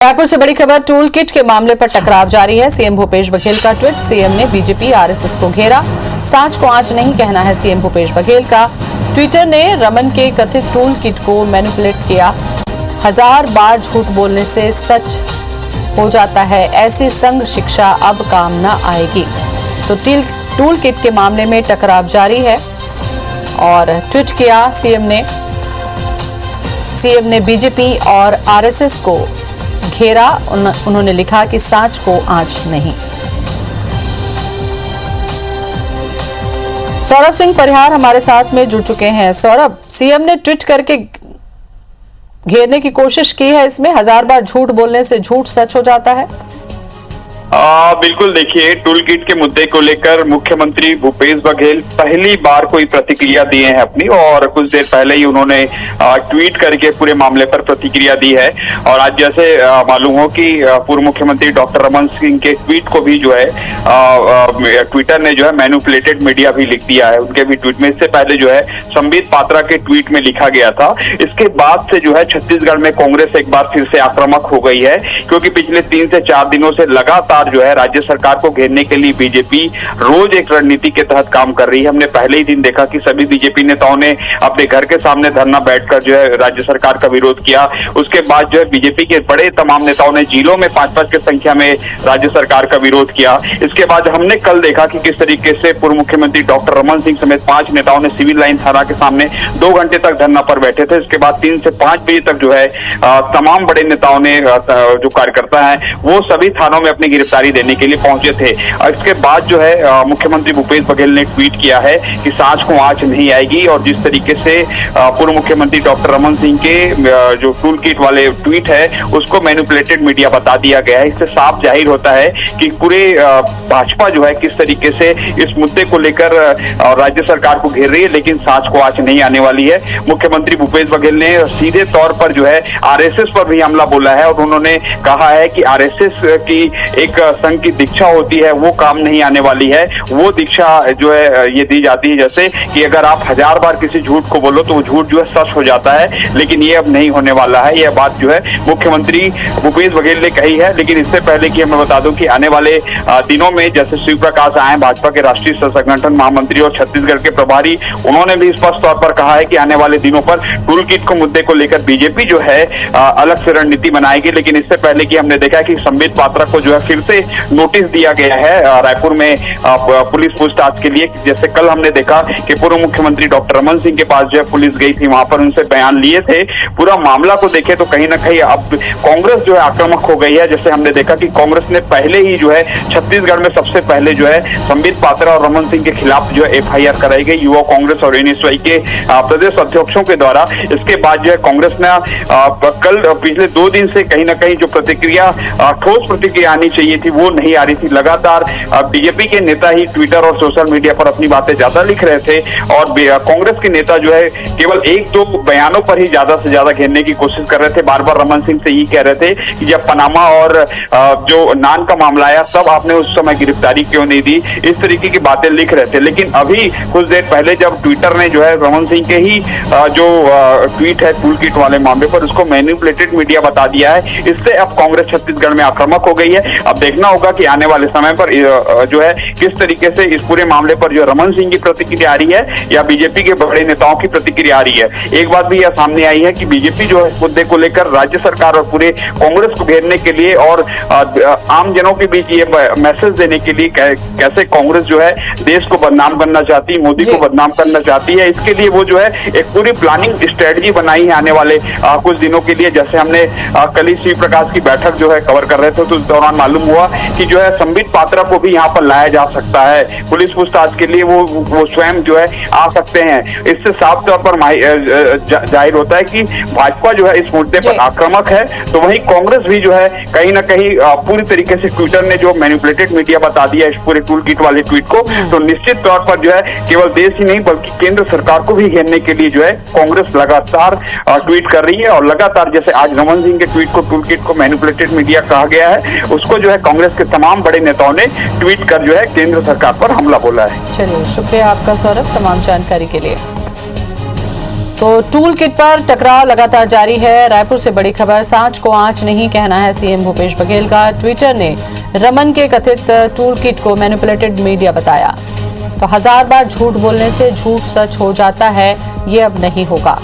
रायपुर से बड़ी खबर, टूल किट के मामले पर टकराव जारी है। सीएम भूपेश बघेल का ट्वीट, सीएम ने बीजेपी आरएसएस को घेरा, सांच को आंच नहीं कहना है सीएम भूपेश बघेल का। ट्विटर ने रमन के कथित टूल किट को मैनिपुलेट किया, 1000 बार झूठ बोलने से सच हो जाता है, ऐसी संघ शिक्षा अब काम न आएगी। तो टूल किट के मामले में टकराव जारी है और ट्वीट किया सीएम ने बीजेपी और आरएसएस को घेरा। उन्होंने लिखा कि सांच को आंच नहीं। सौरभ सिंह परिहार हमारे साथ में जुड़ चुके हैं। सौरभ, सीएम ने ट्वीट करके घेरने की कोशिश की है, इसमें 1000 बार झूठ बोलने से झूठ सच हो जाता है। बिल्कुल, देखिए, टूल किट के मुद्दे को लेकर मुख्यमंत्री भूपेश बघेल पहली बार कोई प्रतिक्रिया दिए हैं अपनी, और कुछ देर पहले ही उन्होंने ट्वीट करके पूरे मामले पर प्रतिक्रिया दी है। और आज जैसे मालूम हो कि पूर्व मुख्यमंत्री डॉक्टर रमन सिंह के ट्वीट को भी जो है ट्विटर ने जो है मैनिपुलेटेड मीडिया भी लिख दिया है उनके भी ट्वीट में। इससे पहले जो है संबित पात्रा के ट्वीट में लिखा गया था। इसके बाद से जो है छत्तीसगढ़ में कांग्रेस एक बार फिर से आक्रामक हो गई है, क्योंकि पिछले 3 से 4 दिनों से लगातार जो है राज्य सरकार को घेरने के लिए बीजेपी रोज एक रणनीति के तहत काम कर रही है। हमने पहले ही दिन देखा कि सभी बीजेपी नेताओं ने अपने घर के सामने धरना बैठकर जो है राज्य सरकार का विरोध किया। उसके बाद जो है बीजेपी के बड़े तमाम नेताओं ने जिलों में 5-5 की संख्या में राज्य सरकार का विरोध किया। इसके बाद हमने कल देखा कि किस तरीके से पूर्व मुख्यमंत्री डॉक्टर रमन सिंह समेत 5 नेताओं ने सिविल लाइन थाना के सामने 2 घंटे तक धरना पर बैठे थे। इसके बाद 3 से 5 बजे तक जो है तमाम बड़े नेताओं ने जो कार्यकर्ता है वो सभी थानों में अपनी गिरफ्तारी देने के लिए पहुंचे थे। इसके बाद जो है मुख्यमंत्री भूपेश बघेल ने ट्वीट किया है कि सांच को आंच नहीं आएगी। और जिस तरीके से पूर्व मुख्यमंत्री डॉक्टर रमन सिंह के जो टूल किट वाले ट्वीट है उसको मैनिपुलेटेड मीडिया बता दिया गया है। इससे साफ जाहिर होता है कि पूरे भाजपा जो है किस तरीके से इस मुद्दे को लेकर राज्य सरकार को घेर रही है, लेकिन सांच को आंच नहीं आने वाली है। मुख्यमंत्री भूपेश बघेल ने सीधे तौर पर जो है आरएसएस पर भी हमला बोला है और उन्होंने कहा है कि आरएसएस की एक संघ की दीक्षा होती है वो काम नहीं आने वाली है। वो दीक्षा जो है ये दी जाती है जैसे कि अगर आप 1000 बार किसी झूठ को बोलो तो वो झूठ जो है सच हो जाता है, लेकिन ये अब नहीं होने वाला है। यह बात जो है मुख्यमंत्री भूपेश बघेल ने कही है। लेकिन इससे पहले कि मैं बता दूं कि आने वाले दिनों में जैसे शिव प्रकाश आए, भाजपा के राष्ट्रीय संगठन महामंत्री और छत्तीसगढ़ के प्रभारी, उन्होंने भी स्पष्ट तौर पर कहा है कि आने वाले दिनों पर टूल किट को मुद्दे को लेकर बीजेपी जो है अलग से रणनीति बनाएगी। लेकिन इससे पहले कि हमने देखा कि संबित पात्रा को जो है फिर से नोटिस दिया गया है रायपुर में पुलिस पूछताछ के लिए। जैसे कल हमने देखा कि पूर्व मुख्यमंत्री डॉक्टर रमन सिंह के पास जो है पुलिस गई थी, वहां पर उनसे बयान लिए थे। पूरा मामला को देखे तो कहीं ना कहीं अब कांग्रेस जो है आक्रामक हो गई है। जैसे हमने देखा कि कांग्रेस ने पहले ही जो है छत्तीसगढ़ में सबसे पहले जो है संबित पात्रा और रमन सिंह के खिलाफ जो है एफआईआर कराई गई युवा कांग्रेस और एनएसवाई के प्रदेश अध्यक्षों के द्वारा। इसके बाद जो है कांग्रेस ने कल पिछले 2 दिन से कहीं ना कहीं जो प्रतिक्रिया, ठोस प्रतिक्रिया आनी चाहिए थी वो नहीं आ रही थी। लगातार बीजेपी के नेता ही ट्विटर और सोशल मीडिया पर अपनी बातें ज्यादा लिख रहे थे और कांग्रेस के नेता जो है केवल 1-2 बयानों पर ही ज्यादा से ज्यादा घेरने की कोशिश कर रहे थे। बार बार रमन सिंह से ये कह रहे थे कि जब पनामा और जो नान का मामला आया तब आपने उस समय गिरफ्तारी क्यों नहीं दी, इस तरीके की बातें लिख रहे थे। लेकिन अभी कुछ देर पहले जब ट्विटर ने जो है रमन सिंह के ही जो ट्वीट है टूल किट वाले मामले पर उसको मैनिपुलेटेड मीडिया बता दिया है, इससे अब कांग्रेस छत्तीसगढ़ में आक्रामक हो गई है। अब देखना होगा कि आने वाले समय पर जो है किस तरीके से इस पूरे मामले पर जो रमन सिंह की प्रतिक्रिया आ रही है या बीजेपी के बड़े नेताओं की प्रतिक्रिया आ रही है। एक बात भी यह सामने आई है कि बीजेपी जो है मुद्दे को लेकर राज्य सरकार और पूरे कांग्रेस को घेरने के लिए और आम जनों के बीच ये मैसेज देने के लिए कैसे कांग्रेस जो है देश को बदनाम करना चाहती है, मोदी को बदनाम करना चाहती है, इसके लिए वो जो है एक पूरी प्लानिंग स्ट्रेटजी बनाई है आने वाले कुछ दिनों के लिए। जैसे हमने कल ही शिव प्रकाश की बैठक जो है कवर कर रहे थे तो उस दौरान मालूम हुआ कि जो है संबित पात्रा को भी यहाँ पर लाया जा सकता है पुलिस पूछताछ के लिए, वो स्वयं जो है आ सकते हैं। इससे साफ तौर पर जाहिर होता है कि भाजपा जो है इस मुद्दे पर आक्रामक है, तो वहीं कांग्रेस भी जो है कहीं ना कहीं पूरी तरीके से ट्विटर ने जो मैनिपुलेटेड मीडिया बता दिया इस पूरे टूल किट वाले ट्वीट को, तो निश्चित तौर पर जो है केवल देश ही नहीं बल्कि केंद्र सरकार को भी घेरने के लिए जो है कांग्रेस लगातार ट्वीट कर रही है। और लगातार जैसे आज रमन सिंह के ट्वीट को टूल किट को मैनिपुलेटेड मीडिया कहा गया है, उसको जो है कांग्रेस के तमाम बड़े नेताओं ने ट्वीट कर जो है केंद्र सरकार पर हमला बोला है। चलिए, शुक्रिया आपका सौरभ तमाम जानकारी के लिए। तो टूल किट पर टकराव लगातार जारी है। रायपुर से बड़ी खबर, सांच को आंच नहीं कहना है सीएम भूपेश बघेल का। ट्विटर ने रमन के कथित टूल किट को मैनिपुलेटेड मीडिया बताया। तो 1000 बार झूठ बोलने से झूठ सच हो जाता है, ये अब नहीं होगा।